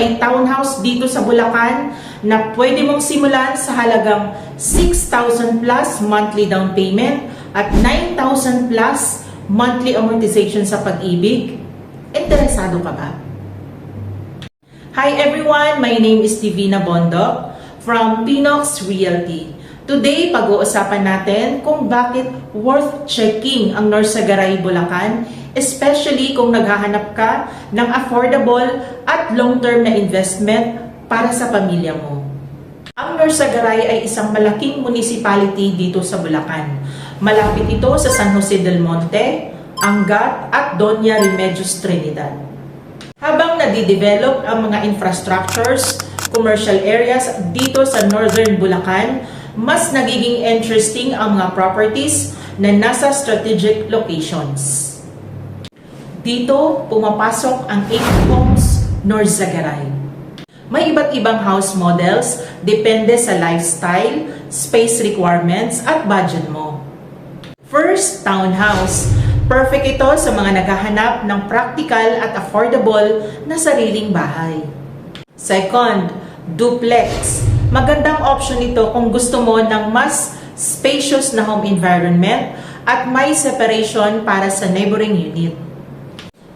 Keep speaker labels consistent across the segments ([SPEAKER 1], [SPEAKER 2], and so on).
[SPEAKER 1] may townhouse dito sa Bulacan na pwede mong simulan sa halagang 6,000 plus monthly down payment at 9,000 plus monthly amortization sa Pag-ibig. Interesado ka ba? Hi everyone! My name is Divina Bondok from Pinox Realty. Today, pag-uusapan natin kung bakit worth checking ang Norsagaray, Bulacan, especially kung naghahanap ka ng affordable at long-term na investment para sa pamilya mo. Ang Norsagaray ay isang malaking municipality dito sa Bulacan. Malapit ito sa San Jose del Monte, Angat at Doña Remedios Trinidad. Habang nadidevelop ang mga infrastructures, commercial areas dito sa Northern Bulacan, mas nagiging interesting ang mga properties na nasa strategic locations. Dito, pumapasok ang 8 Homes Norsagaray. May iba't ibang house models, depende sa lifestyle, space requirements, at budget mo. First, townhouse. Perfect ito sa mga naghahanap ng practical at affordable na sariling bahay. Second, duplex. Magandang option ito kung gusto mo ng mas spacious na home environment at may separation para sa neighboring unit.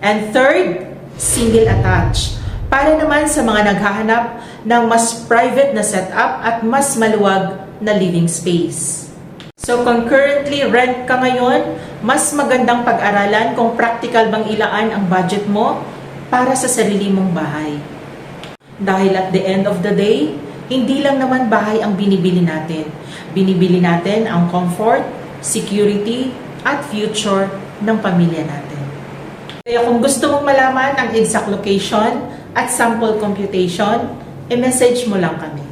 [SPEAKER 1] And third, single attached. Para naman sa mga naghahanap ng mas private na setup at mas maluwag na living space. So kung currently rent ka ngayon, mas magandang pag-aralan kung practical bang ilaan ang budget mo para sa sarili mong bahay. Dahil at the end of the day, hindi lang naman bahay ang binibili natin. Binibili natin ang comfort, security, at future ng pamilya natin. Kaya kung gusto mong malaman ang exact location at sample computation, i-message mo lang kami.